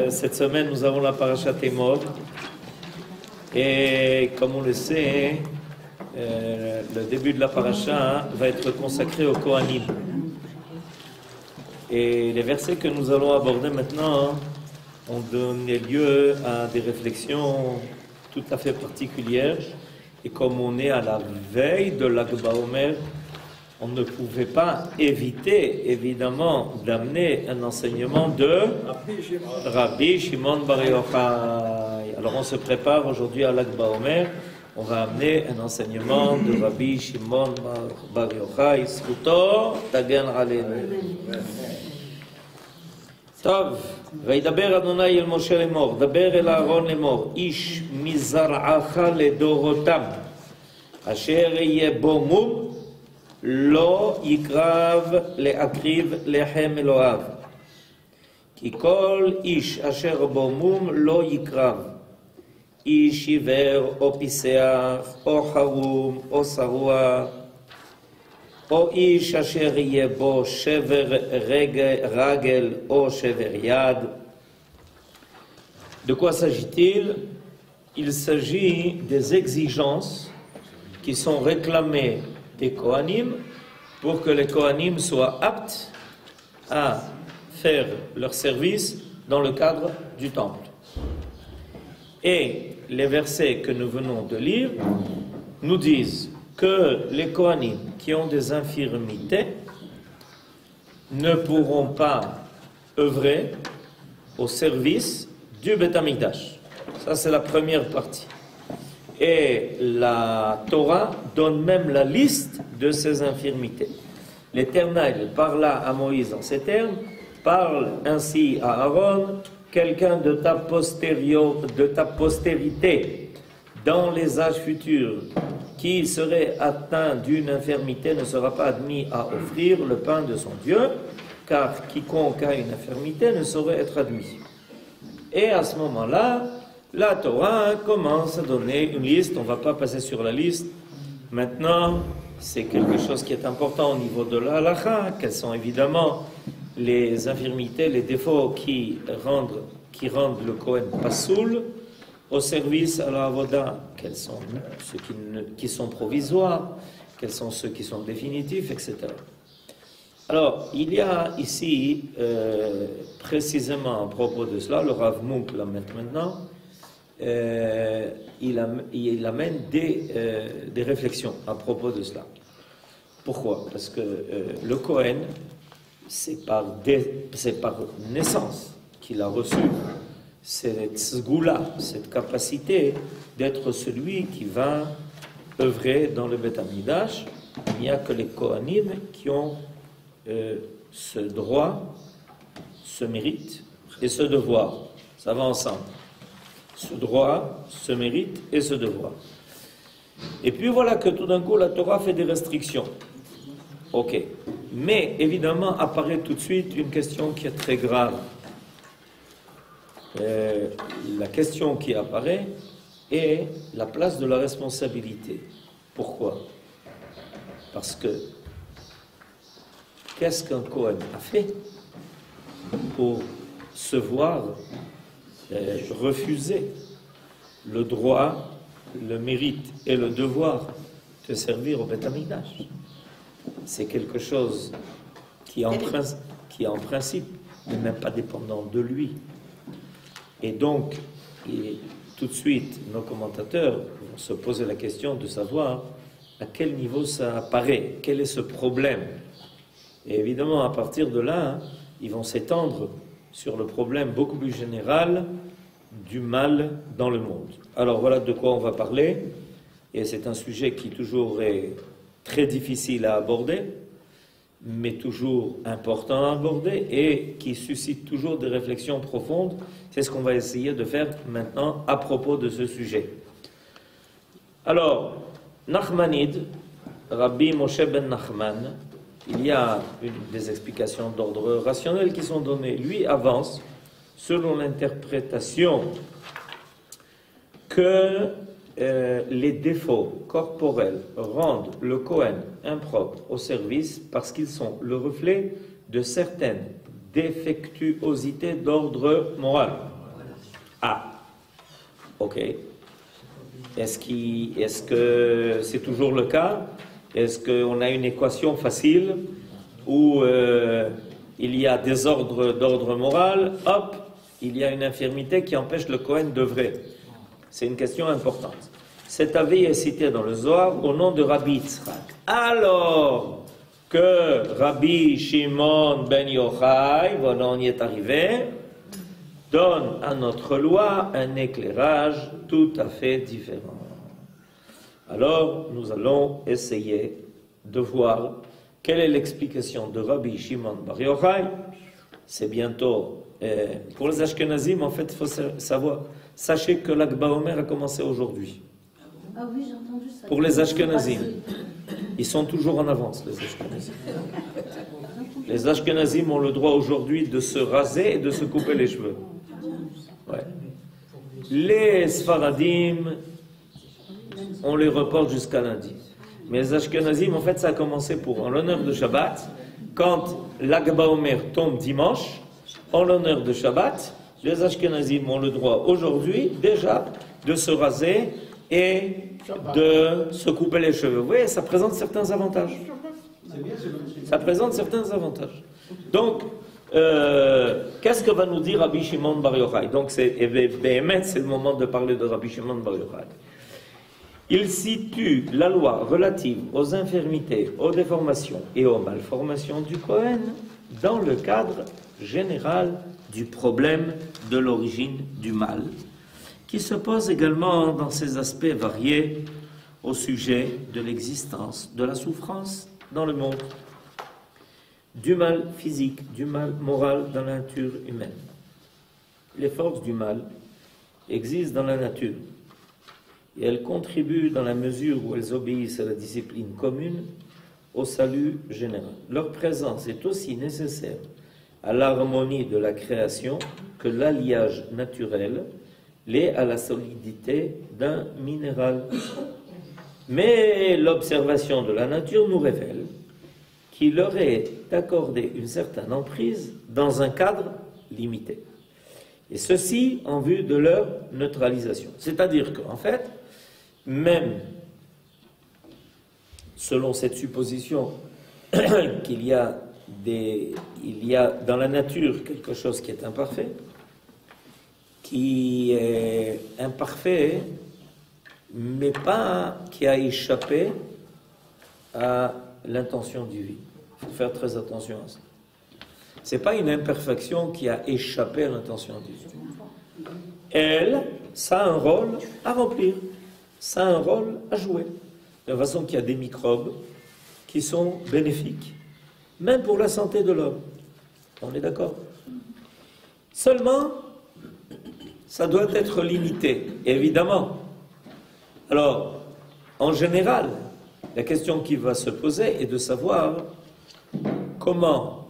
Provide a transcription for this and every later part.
Cette semaine, nous avons la Parashat Emor. Et comme on le sait, le début de la Parasha va être consacré au Kohanim. Et les versets que nous allons aborder maintenant ont donné lieu à des réflexions tout à fait particulières. Et comme on est à la veille de Lag BaOmer, on ne pouvait pas éviter, évidemment, d'amener un enseignement de Rabbi Shimon Bar Yochai. Alors on se prépare aujourd'hui à Lag BaOmer. On va amener un enseignement de Rabbi Shimon Bar Yochai. Zkuto tagen aleinu. טוב, וידבר אדוני אל משה לאמור, דבר אל אהרון לאמור, איש מזרעך לדורותם, אשר יהיה בו מום, לא יקרב להקריב לחם אלוהיו. כי כל איש אשר בו מום לא יקרב, איש עיוור או פיסח או חרום או שרוע, או איש אשר יהיה בו שבר רגל או שבר יד. De quoi s'agit-il? Il s'agit des exigences qui sont réclamées des Kohanim pour que les Kohanim soient aptes à faire leur service dans le cadre du temple. Et les versets que nous venons de lire nous disent que les Kohanim qui ont des infirmités ne pourront pas œuvrer au service du Beth Amikdash. Ça, c'est la première partie. Et la Torah donne même la liste de ces infirmités. L'Éternel parla à Moïse en ces termes, parle ainsi à Aaron, quelqu'un de ta postérité dans les âges futurs qui serait atteint d'une infirmité ne sera pas admis à offrir le pain de son Dieu, car quiconque a une infirmité ne saurait être admis. Et à ce moment-là, la Torah commence à donner une liste. On ne va pas passer sur la liste. Maintenant, c'est quelque chose qui est important au niveau de la halakha, quelles sont évidemment les infirmités, les défauts qui rendent le Kohen pasoul au service à la avoda, quels sont ceux qui sont provisoires, quels sont ceux qui sont définitifs, etc. Alors, il y a ici, précisément à propos de cela, le Rav Munk l'amène maintenant, il amène des réflexions à propos de cela. Pourquoi? Parce que le Kohen, c'est par naissance qu'il a reçu cette sgoula, cette capacité d'être celui qui va œuvrer dans le Beth Amikdash. Il n'y a que les Kohanim qui ont ce droit, ce mérite et ce devoir. Ça va ensemble. Ce droit, ce mérite et ce devoir. Et puis voilà que tout d'un coup la Torah fait des restrictions. Ok. Mais évidemment apparaît tout de suite une question qui est très grave. La question qui apparaît est la place de la responsabilité. Pourquoi? Parce que qu'est-ce qu'un Kohen a fait pour se voir refuser le droit, le mérite et le devoir de servir au Beth Amikdash? C'est quelque chose qui en principe n'est même pas dépendant de lui. Et donc, tout de suite, nos commentateurs vont se poser la question de savoir à quel niveau ça apparaît, quel est ce problème. Et évidemment, à partir de là, ils vont s'étendre sur le problème beaucoup plus général du mal dans le monde. Alors voilà de quoi on va parler, et c'est un sujet qui toujours est très difficile à aborder, mais toujours important à aborder et qui suscite toujours des réflexions profondes. C'est ce qu'on va essayer de faire maintenant à propos de ce sujet. Alors, Nachmanide, Rabbi Moshe ben Nachman, il y a des explications d'ordre rationnel qui sont données. Lui avance, selon l'interprétation, que les défauts corporels rendent le Kohen impropre au service parce qu'ils sont le reflet de certaines défectuosité d'ordre moral. Ah, ok. Est-ce que c'est toujours le cas? Est-ce qu'on a une équation facile où il y a désordre d'ordre moral, hop, il y a une infirmité qui empêche le Kohen d'œuvrer? C'est une question importante. Cet avis est cité dans le Zohar au nom de Rabbi Yitzhak. Alors que Rabbi Shimon ben Yochai, voilà, on y est arrivé, donne à notre loi un éclairage tout à fait différent. Alors, nous allons essayer de voir quelle est l'explication de Rabbi Shimon bar Yochai. C'est bientôt... pour les Ashkenazim, en fait, il faut savoir, sachez que l'Ag BaOmer a commencé aujourd'hui. Ah oui, j'ai entendu ça. Pour les Ashkenazim, ils sont toujours en avance, les Ashkenazim. Les Ashkenazim ont le droit aujourd'hui de se raser et de se couper les cheveux. Ouais. Les Sfaradim, on les reporte jusqu'à lundi. Mais les Ashkenazim, en fait, ça a commencé en l'honneur de Shabbat. Quand l'Ag BaOmer tombe dimanche, en l'honneur de Shabbat, les Ashkenazim ont le droit aujourd'hui déjà de se raser et de se couper les cheveux. Vous voyez, ça présente certains avantages. Ça présente certains avantages. Donc, qu'est-ce que va nous dire Rabbi Shimon bar Yochai? Donc, c'est le moment de parler de Rabbi Shimon bar Yochai. Il situe la loi relative aux infirmités, aux déformations et aux malformations du Kohen dans le cadre général du problème de l'origine du mal, qui se pose également dans ses aspects variés au sujet de l'existence de la souffrance dans le monde, du mal physique, du mal moral dans la nature humaine. Les forces du mal existent dans la nature et elles contribuent dans la mesure où elles obéissent à la discipline commune au salut général. Leur présence est aussi nécessaire à l'harmonie de la création que l'alliage naturel l'est à la solidité d'un minéral. Mais l'observation de la nature nous révèle qu'il leur est accordé une certaine emprise dans un cadre limité. Et ceci en vue de leur neutralisation. C'est-à-dire qu'en fait, même selon cette supposition qu'il y a dans la nature quelque chose qui est imparfait, mais pas qui a échappé à l'intention divine. Il faut faire très attention à ça. Ce n'est pas une imperfection qui a échappé à l'intention divine. Elle, ça a un rôle à remplir, ça a un rôle à jouer. De la façon qu'il y a des microbes qui sont bénéfiques, même pour la santé de l'homme. On est d'accord? Seulement, ça doit être limité, évidemment. Alors, en général, la question qui va se poser est de savoir comment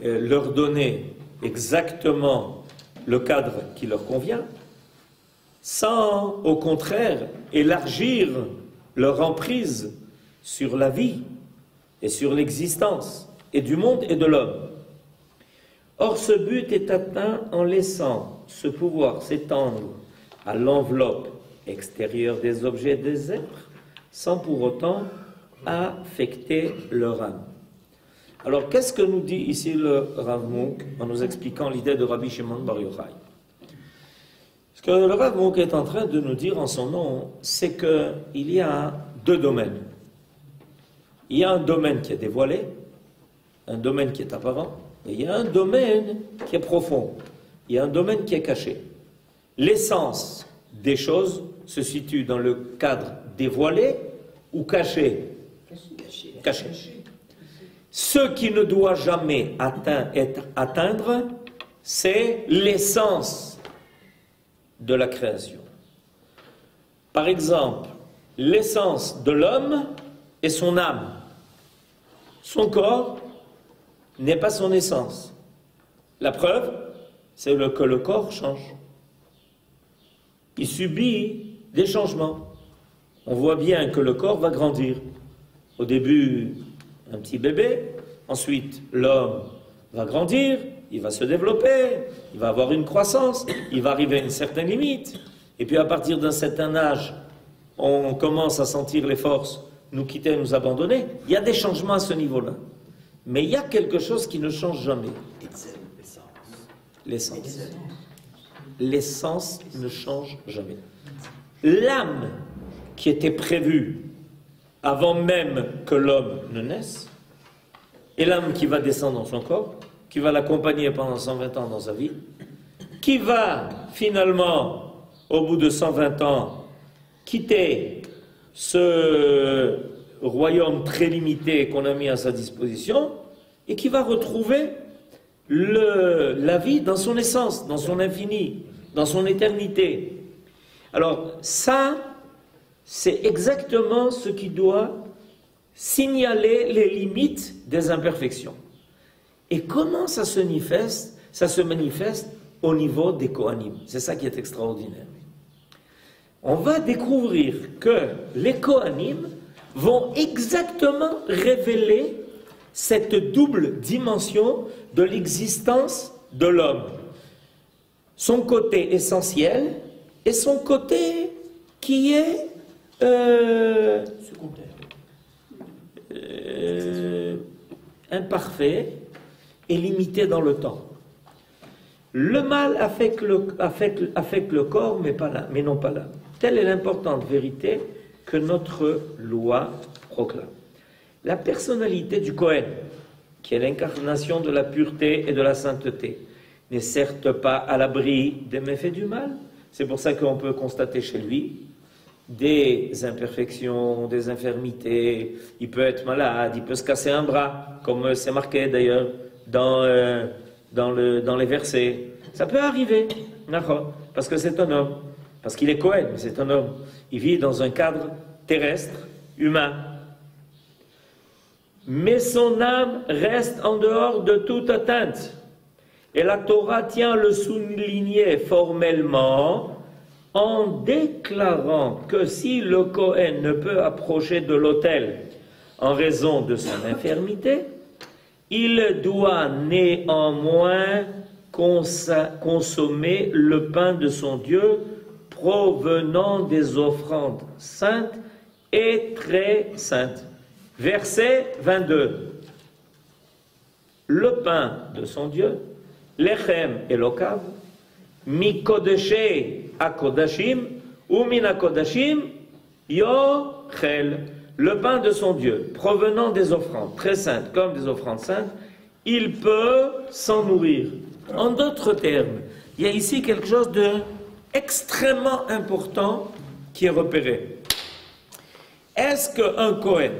leur donner exactement le cadre qui leur convient, sans, au contraire, élargir leur emprise sur la vie et sur l'existence et du monde et de l'homme. Or, ce but est atteint en laissant ce pouvoir s'étendre à l'enveloppe extérieure des objets des êtres, sans pour autant affecter leur âme. Alors, qu'est-ce que nous dit ici le Rav Munk en nous expliquant l'idée de Rabbi Shimon bar Yochai? Ce que le Rav Munk est en train de nous dire en son nom, c'est qu'il y a deux domaines. Il y a un domaine qui est dévoilé, un domaine qui est apparent, et il y a un domaine qui est profond. Il y a un domaine qui est caché. L'essence des choses se situe dans le cadre dévoilé ou caché? Caché. Ce qui ne doit jamais atteindre, c'est l'essence de la création. Par exemple, l'essence de l'homme est son âme. Son corps n'est pas son essence. La preuve, c'est que le corps change. Il subit des changements. On voit bien que le corps va grandir. Au début, un petit bébé, ensuite l'homme va grandir, il va se développer, il va avoir une croissance, il va arriver à une certaine limite. Et puis à partir d'un certain âge, on commence à sentir les forces nous quitter, nous abandonner. Il y a des changements à ce niveau-là. Mais il y a quelque chose qui ne change jamais. L'essence. L'essence ne change jamais. L'âme qui était prévue avant même que l'homme ne naisse, et l'âme qui va descendre dans son corps, qui va l'accompagner pendant 120 ans dans sa vie, qui va finalement, au bout de 120 ans, quitter ce royaume très limité qu'on a mis à sa disposition, et qui va retrouver la vie dans son essence, dans son infini, dans son éternité. Alors ça, c'est exactement ce qui doit signaler les limites des imperfections. Et comment ça se manifeste? Ça se manifeste au niveau des Kohanim. C'est ça qui est extraordinaire. On va découvrir que les Kohanim vont exactement révéler cette double dimension de l'existence de l'homme. Son côté essentiel et son côté qui est imparfait et limité dans le temps. Le mal affecte le corps, mais non pas l'âme. Telle est l'importante vérité que notre loi proclame. La personnalité du Kohen, qui est l'incarnation de la pureté et de la sainteté, n'est certes pas à l'abri des méfaits du mal. C'est pour ça qu'on peut constater chez lui des imperfections, des infirmités. Il peut être malade, il peut se casser un bras, comme c'est marqué d'ailleurs dans les versets. Ça peut arriver, parce que c'est un homme, parce qu'il est Kohen, mais c'est un homme. Il vit dans un cadre terrestre, humain. Mais son âme reste en dehors de toute atteinte. Et la Torah tient à le souligner formellement en déclarant que si le Kohen ne peut approcher de l'autel en raison de son infirmité, il doit néanmoins consommer le pain de son Dieu provenant des offrandes saintes et très saintes. Verset 22. Le pain de son Dieu, lechem elokav, mi kodeshe akodashim, ou min akodashim yochel. Le pain de son Dieu, provenant des offrandes très saintes comme des offrandes saintes, il peut s'en nourrir. En d'autres termes, il y a ici quelque chose d'extrêmement important qui est repéré. Est-ce qu'un Kohen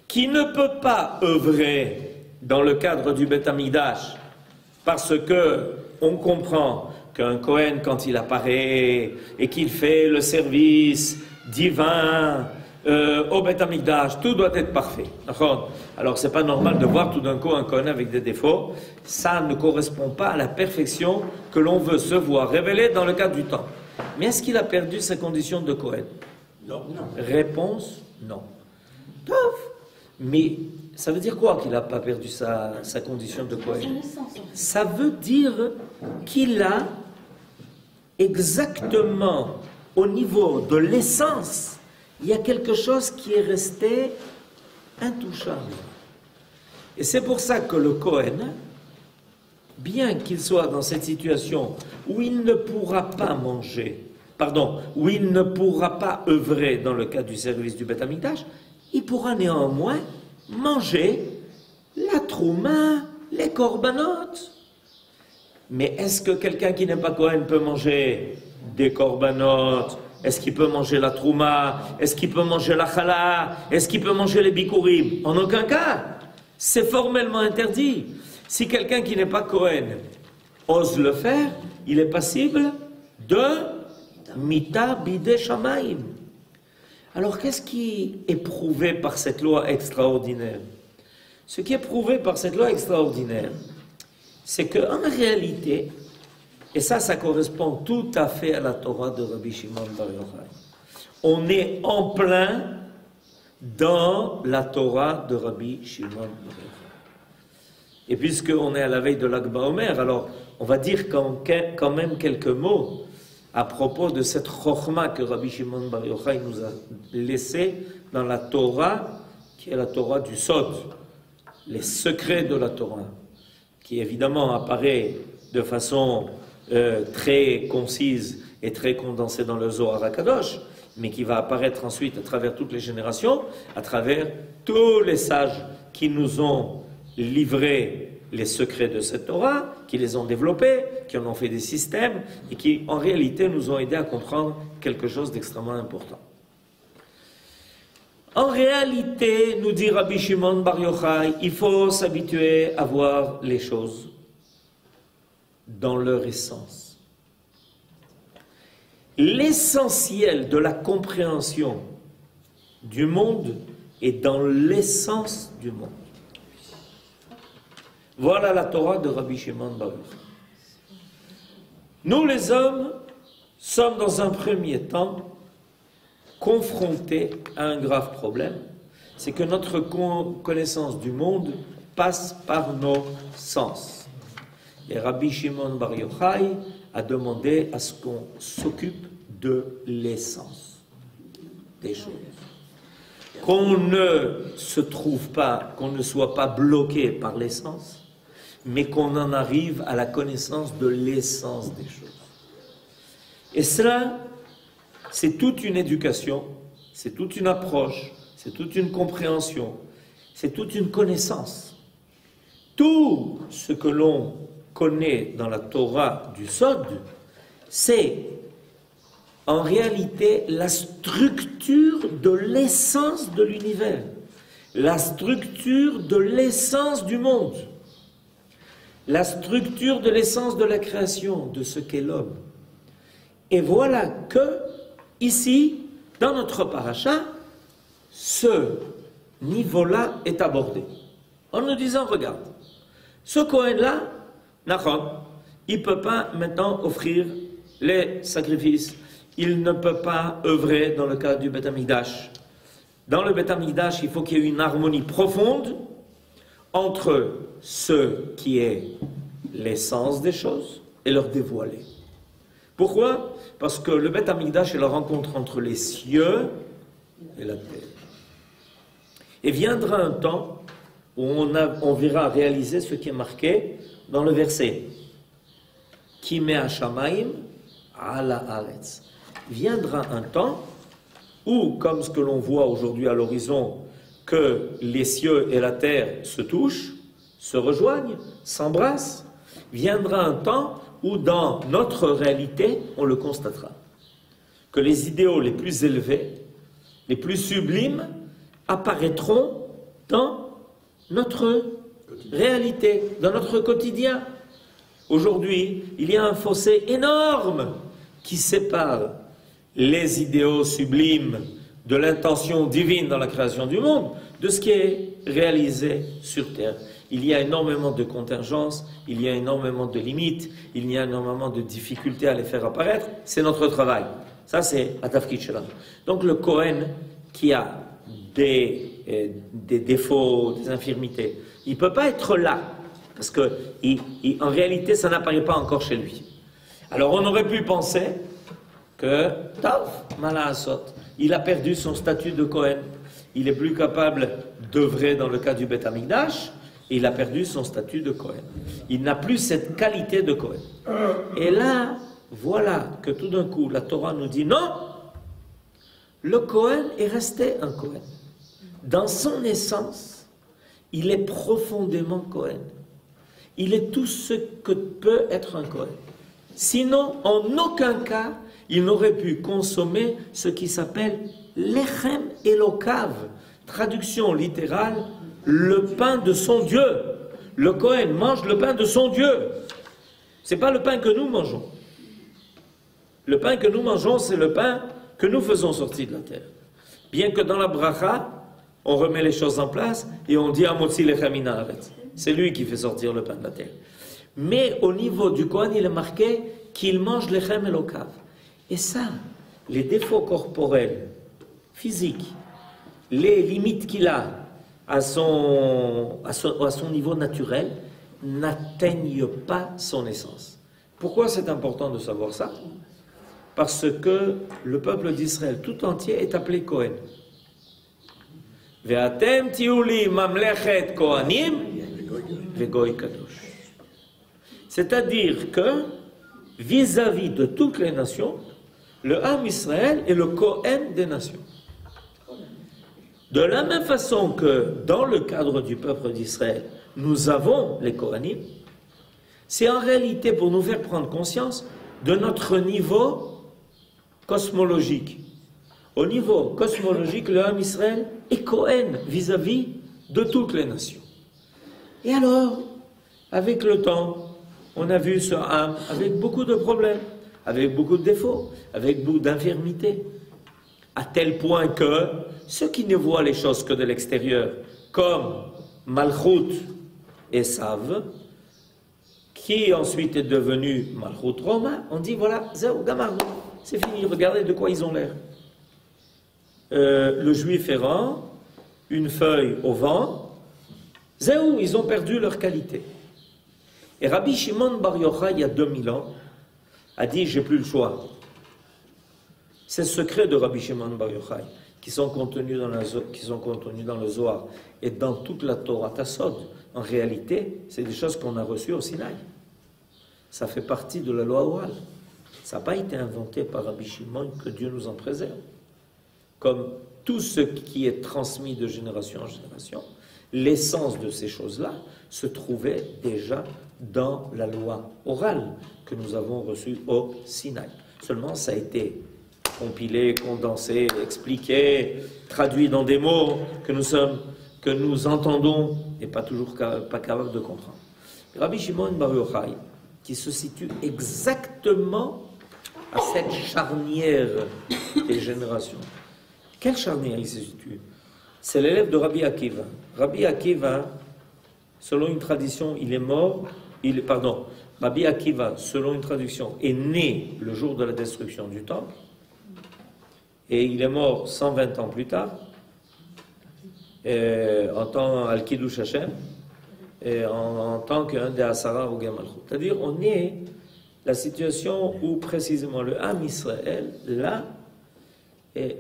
qui ne peut pas œuvrer dans le cadre du Beth Amikdash, parce que on comprend qu'un Kohen, quand il apparaît et qu'il fait le service divin au Beth Amikdash, tout doit être parfait. Alors c'est pas normal de voir tout d'un coup un Kohen avec des défauts. Ça ne correspond pas à la perfection que l'on veut se voir révélée dans le cadre du temps. Mais est-ce qu'il a perdu sa condition de Kohen? Non. Réponse, non. Mais ça veut dire quoi qu'il n'a pas perdu sa condition de Kohen? Ça veut dire qu'il a exactement au niveau de l'essence, il y a quelque chose qui est resté intouchable. Et c'est pour ça que le Kohen, bien qu'il soit dans cette situation où il ne pourra pas où il ne pourra pas œuvrer dans le cadre du service du Beth Amikdash, il pourra néanmoins manger la trouma, les korbanot. Mais est-ce que quelqu'un qui n'est pas Kohen peut manger des korbanot? Est-ce qu'il peut manger la trouma? Est-ce qu'il peut manger la chala? Est-ce qu'il peut manger les bikurim? En aucun cas. C'est formellement interdit. Si quelqu'un qui n'est pas Kohen ose le faire, il est passible de mita bidei shamaim. Alors, qu'est-ce qui est prouvé par cette loi extraordinaire? Ce qui est prouvé par cette loi extraordinaire, c'est qu'en réalité, et ça correspond tout à fait à la Torah de Rabbi Shimon Bar Yochai, on est en plein dans la Torah de Rabbi Shimon Bar Yochai. Et puisqu'on est à la veille de l'Akba Omer, alors on va dire quand même quelques mots à propos de cette chokhma que Rabbi Shimon Bar Yochai nous a laissée dans la Torah, qui est la Torah du Sod, les secrets de la Torah, qui évidemment apparaît de façon très concise et très condensée dans le Zohar HaKadosh, mais qui va apparaître ensuite à travers toutes les générations, à travers tous les sages qui nous ont livré les secrets de cette Torah, qui les ont développés, qui en ont fait des systèmes, et qui en réalité nous ont aidés à comprendre quelque chose d'extrêmement important. En réalité, nous dit Rabbi Shimon Bar Yochai, il faut s'habituer à voir les choses dans leur essence. L'essentiel de la compréhension du monde est dans l'essence du monde. Voilà la Torah de Rabbi Shimon Bar Yochai. Nous les hommes sommes dans un premier temps confrontés à un grave problème, c'est que notre connaissance du monde passe par nos sens. Et Rabbi Shimon Bar Yochai a demandé à ce qu'on s'occupe de l'essence des choses. Qu'on ne se trouve pas, qu'on ne soit pas bloqué par l'essence, mais qu'on en arrive à la connaissance de l'essence des choses. Et cela, c'est toute une éducation, c'est toute une approche, c'est toute une compréhension, c'est toute une connaissance. Tout ce que l'on connaît dans la Torah du Sod, c'est en réalité la structure de l'essence de l'univers, la structure de l'essence du monde, la structure de l'essence de la création, de ce qu'est l'homme. Et voilà que, ici, dans notre paracha, ce niveau-là est abordé. En nous disant, regarde, ce Kohen-là, Nachon, il ne peut pas maintenant offrir les sacrifices. Il ne peut pas œuvrer dans le cadre du Beth Amikdash. Dans le Beth Amikdash, il faut qu'il y ait une harmonie profonde entre ce qui est l'essence des choses et leur dévoiler. Pourquoi? Parce que le Beth Amikdash est la rencontre entre les cieux et la terre. Et viendra un temps où on verra réaliser ce qui est marqué dans le verset Ki me hashamayim ala haaretz. Viendra un temps où, comme ce que l'on voit aujourd'hui à l'horizon, que les cieux et la terre se touchent, se rejoignent, s'embrassent, viendra un temps où dans notre réalité, on le constatera, que les idéaux les plus élevés, les plus sublimes, apparaîtront dans notre réalité, dans notre quotidien. Aujourd'hui, il y a un fossé énorme qui sépare les idéaux sublimes de l'intention divine dans la création du monde de ce qui est réalisé sur terre. Il y a énormément de contingences, il y a énormément de limites, il y a énormément de difficultés à les faire apparaître. C'est notre travail. Ça, c'est Atafkid Shelach. Donc le Kohen qui a des défauts, des infirmités, il ne peut pas être là, parce que en réalité, ça n'apparaît pas encore chez lui. Alors on aurait pu penser que, Tav, Malaasot, il a perdu son statut de Kohen. Il n'est plus capable d'œuvrer dans le cas du Beth Amikdash, et il a perdu son statut de Kohen. Il n'a plus cette qualité de Kohen. Et là, voilà que tout d'un coup, la Torah nous dit non, le Kohen est resté un Kohen. Dans son essence, il est profondément Kohen. Il est tout ce que peut être un Kohen. Sinon, en aucun cas, il n'aurait pu consommer ce qui s'appelle Lechem Elokav. Traduction littérale, le pain de son Dieu. Le Kohen mange le pain de son Dieu. Ce n'est pas le pain que nous mangeons. Le pain que nous mangeons, c'est le pain que nous faisons sortir de la terre. Bien que dans la bracha, on remet les choses en place et on dit Amotzi lechem min haaretz. C'est lui qui fait sortir le pain de la terre. Mais au niveau du Kohen, il est marqué qu'il mange lechem elokav. Et ça, les défauts corporels, physiques, les limites qu'il a à son niveau naturel, n'atteignent pas son essence. Pourquoi c'est important de savoir ça? Parce que le peuple d'Israël tout entier est appelé Kohen. Ve'atem tiuli mamlechet kohanim ve'goy kadosh. C'est-à-dire que vis-à-vis de toutes les nations, le Ham Israël est le Kohen des nations. De la même façon que dans le cadre du peuple d'Israël, nous avons les Kohanim, c'est en réalité pour nous faire prendre conscience de notre niveau cosmologique. Au niveau cosmologique, le Ham Israël est Kohen vis-à-vis de toutes les nations. Et alors, avec le temps, on a vu ce Ham avec beaucoup de problèmes, avec beaucoup de défauts, avec beaucoup d'infirmités, à tel point que ceux qui ne voient les choses que de l'extérieur, comme Malchut et Sav, qui ensuite est devenu Malchut Roma, on dit voilà, Zéou Gamar, c'est fini, regardez de quoi ils ont l'air. Le juif errant, une feuille au vent, Zéou, ils ont perdu leur qualité. Et Rabbi Shimon Bar Yochai, il y a 2000 ans, a dit j'ai plus le choix. C'est le secret de Rabbi Shimon Bar Yochai, qui sont contenus dans le Zohar et dans toute la Torah Tassod. En réalité, c'est des choses qu'on a reçues au Sinaï. Ça fait partie de la loi orale. Ça n'a pas été inventé par Rabbi Shimon, que Dieu nous en préserve. Comme tout ce qui est transmis de génération en génération, l'essence de ces choses-là se trouvait déjà dans la loi orale que nous avons reçue au Sinaï. Seulement, ça a été compilé, condensé, expliqué, traduit dans des mots que nous entendons et pas toujours pas capables de comprendre. Rabbi Shimon Bar Yochai, qui se situe exactement à cette charnière des générations. Quelle charnière il se situe? C'est l'élève de Rabbi Akiva. Rabbi Akiva, selon une tradition, Rabbi Akiva, selon une traduction, est né le jour de la destruction du temple et il est mort 120 ans plus tard en tant Al-Kiddush Hashem et en tant qu'un des Asara ou Gamalchut. C'est-à-dire, on est la situation où précisément le Ham Israël, là,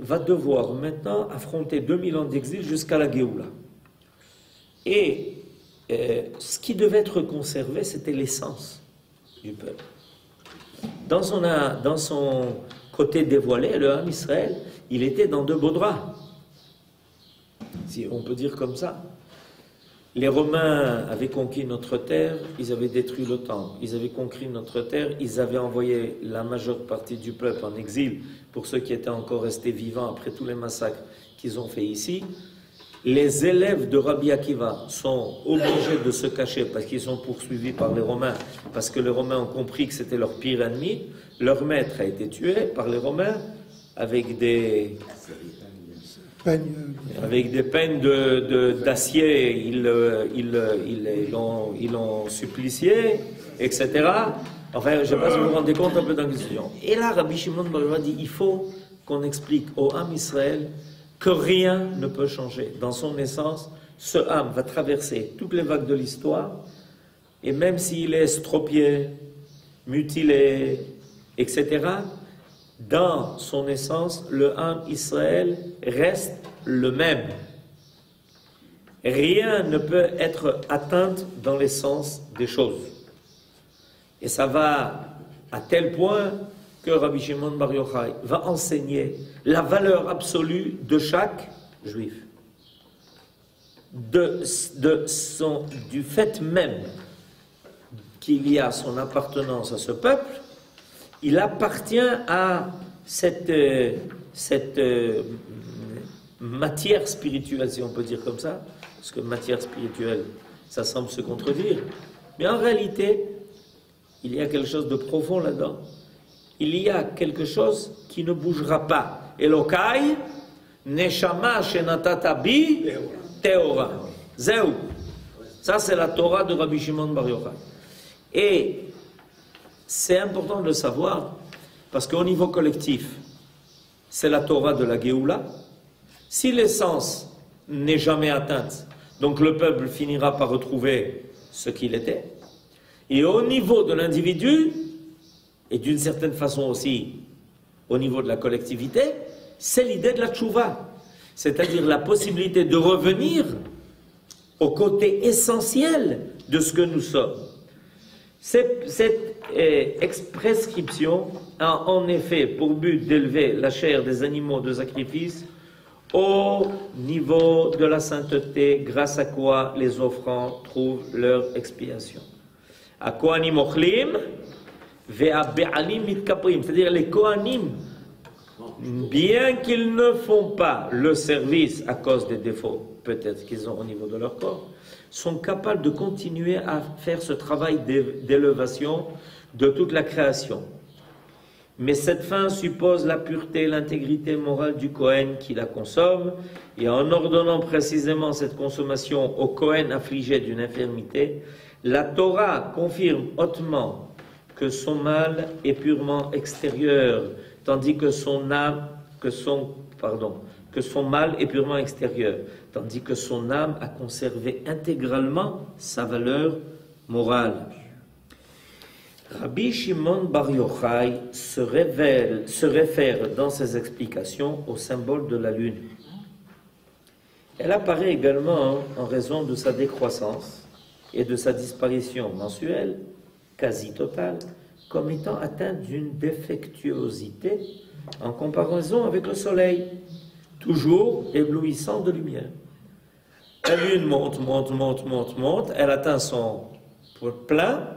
va devoir maintenant affronter 2000 ans d'exil jusqu'à la Géoula. Et ce qui devait être conservé, c'était l'essence du peuple. Dans son côté dévoilé, le Ham Israël, il était dans de beaux draps. Si on peut dire comme ça. Les Romains avaient conquis notre terre, ils avaient détruit le temple, ils avaient conquis notre terre, ils avaient envoyé la majeure partie du peuple en exil pour ceux qui étaient encore restés vivants après tous les massacres qu'ils ont fait ici. Les élèves de Rabbi Akiva sont obligés de se cacher parce qu'ils sont poursuivis par les Romains, parce que les Romains ont compris que c'était leur pire ennemi. Leur maître a été tué par les Romains avec des peines d'acier, ils l'ont supplicié, etc. Enfin, je ne sais pas si vous vous rendez compte un peu dans la question. Et là, Rabbi Shimon Bar Yochai dit, il faut qu'on explique au Ham Israël que rien ne peut changer. Dans son essence, ce Ham va traverser toutes les vagues de l'histoire, et même s'il est estropié, mutilé, etc., dans son essence, le Ham Israël reste le même. Rien ne peut être atteint dans l'essence des choses. Et ça va à tel point que Rabbi Shimon Bar Yochai va enseigner la valeur absolue de chaque juif. Du fait même qu'il y a son appartenance à ce peuple, il appartient à cette matière spirituelle, si on peut dire comme ça, parce que matière spirituelle, ça semble se contredire, mais en réalité, il y a quelque chose de profond là-dedans. Il y a quelque chose qui ne bougera pas. Elokai, neshama shenatata bi teora. Zéou. Ça, c'est la Torah de Rabbi Shimon Bar Yochai. Et c'est important de le savoir, parce qu'au niveau collectif, c'est la Torah de la Géoula. Si l'essence n'est jamais atteinte, donc le peuple finira par retrouver ce qu'il était. Et au niveau de l'individu, et d'une certaine façon aussi au niveau de la collectivité, c'est l'idée de la tchouva, c'est-à-dire la possibilité de revenir au côté essentiel de ce que nous sommes. Cette prescription a en effet pour but d'élever la chair des animaux de sacrifice au niveau de la sainteté, grâce à quoi les offrandes trouvent leur expiation. À Kohanim ochlim, ve'a be'alim mitkaprim, c'est-à-dire les Kohanim, bien qu'ils ne font pas le service à cause des défauts, peut-être qu'ils ont au niveau de leur corps, sont capables de continuer à faire ce travail d'élévation de toute la création. Mais cette fin suppose la pureté et l'intégrité morale du Kohen qui la consomme, et en ordonnant précisément cette consommation au Kohen affligé d'une infirmité, la Torah confirme hautement que son mal est purement extérieur, tandis que son mal est purement extérieur, tandis que son âme a conservé intégralement sa valeur morale. Rabbi Shimon Bar Yochai se réfère dans ses explications au symbole de la lune. Elle apparaît également en raison de sa décroissance et de sa disparition mensuelle, quasi totale, comme étant atteinte d'une défectuosité en comparaison avec le soleil, toujours éblouissant de lumière. La lune monte, elle atteint son plein,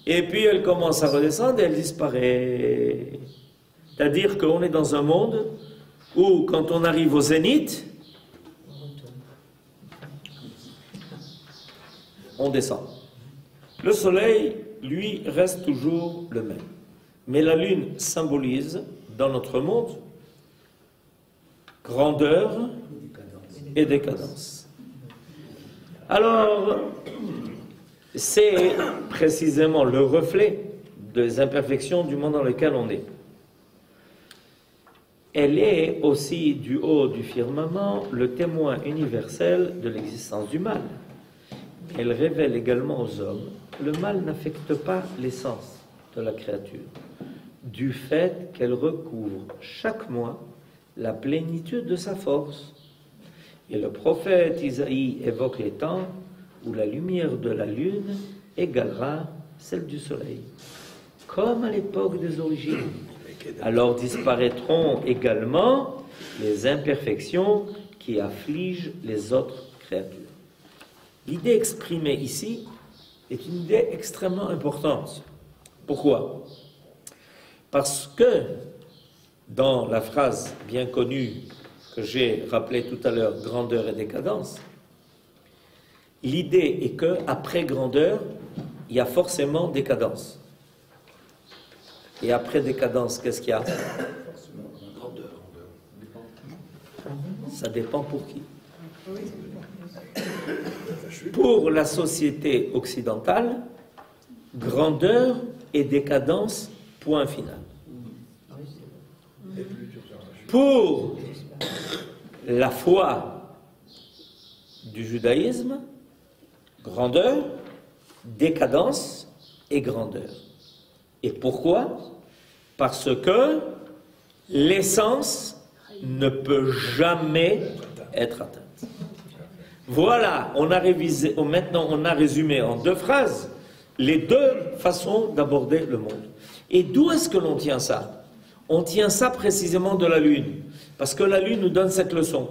et puis elle commence à redescendre et elle disparaît. C'est-à-dire qu'on est dans un monde où, quand on arrive au zénith, on descend. Le soleil, lui, reste toujours le même. Mais la lune symbolise, dans notre monde, grandeur et décadence. Alors, c'est précisément le reflet des imperfections du monde dans lequel on est. Elle est aussi, du haut du firmament, le témoin universel de l'existence du mal. Elle révèle également aux hommes que le mal n'affecte pas l'essence de la créature, du fait qu'elle recouvre chaque mois la plénitude de sa force. Et le prophète Isaïe évoque les temps où la lumière de la lune égalera celle du soleil, comme à l'époque des origines. Alors disparaîtront également les imperfections qui affligent les autres créatures. L'idée exprimée ici est une idée extrêmement importante. Pourquoi? Parce que dans la phrase bien connue que j'ai rappelée tout à l'heure, grandeur et décadence, l'idée est que après grandeur, il y a forcément décadence. Et après décadence, qu'est-ce qu'il y a? Ça dépend pour qui. Pour la société occidentale, grandeur et décadence, point final. Pour la foi du judaïsme, grandeur, décadence et grandeur. Et pourquoi? Parce que l'essence ne peut jamais être atteinte. Voilà, on a révisé, maintenant on a résumé en 2 phrases les 2 façons d'aborder le monde. Et d'où est-ce que l'on tient ça? On tient ça précisément de la lune, parce que la lune nous donne cette leçon.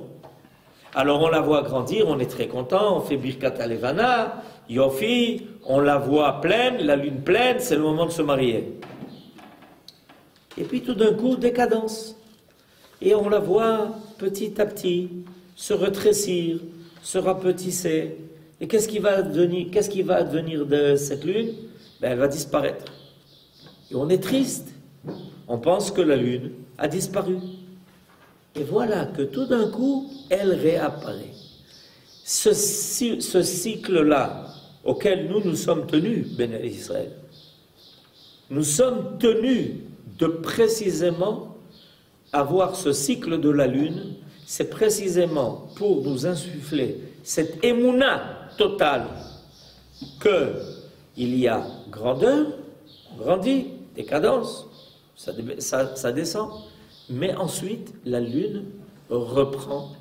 Alors on la voit grandir, on est très content, on fait Birkat Alevana, Yofi, on la voit pleine, la lune pleine, c'est le moment de se marier. Et puis tout d'un coup, décadence. Et on la voit petit à petit se rétrécir, se rapetisser. Et qu'est-ce qui va advenir de cette lune? Elle va disparaître. Et on est triste. On pense que la lune a disparu. Et voilà que tout d'un coup, elle réapparaît. Ce cycle-là, auquel nous sommes tenus, Béné Israël, nous sommes tenus de précisément avoir ce cycle de la lune. C'est précisément pour nous insuffler cette émouna totale qu'il y a grandeur, grandit, décadence, ça descend, mais ensuite la lune reprend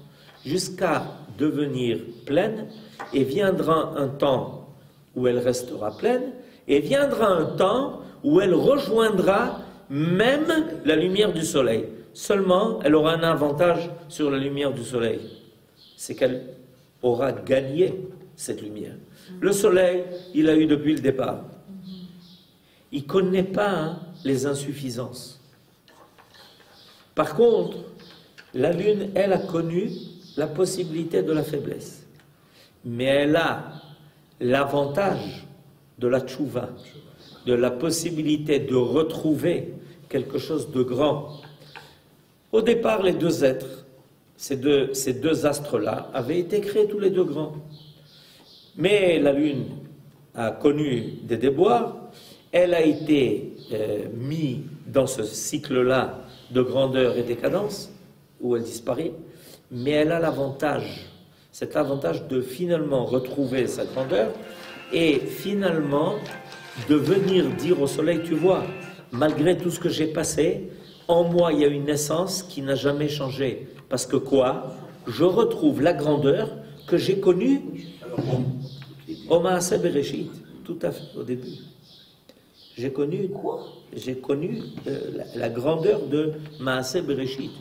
jusqu'à devenir pleine, et viendra un temps où elle restera pleine, et viendra un temps où elle rejoindra même la lumière du soleil. Seulement, elle aura un avantage sur la lumière du soleil, c'est qu'elle aura gagné cette lumière. Le soleil, il a eu depuis le départ. Il ne connaît pas les insuffisances. Par contre, la lune, elle a connu la possibilité de la faiblesse. Mais elle a l'avantage de la tchouva, de la possibilité de retrouver quelque chose de grand. Au départ, les deux êtres, ces deux astres-là, avaient été créés tous les deux grands. Mais la lune a connu des déboires, elle a été mise dans ce cycle-là de grandeur et décadence, où elle disparaît, mais elle a l'avantage, cet avantage de finalement retrouver sa grandeur et finalement de venir dire au soleil, tu vois, malgré tout ce que j'ai passé, en moi il y a une essence qui n'a jamais changé. Parce que quoi? Je retrouve la grandeur que j'ai connue au Maaseh Bereshit, tout à fait au début. J'ai connu la grandeur de Maaseh Bereshit.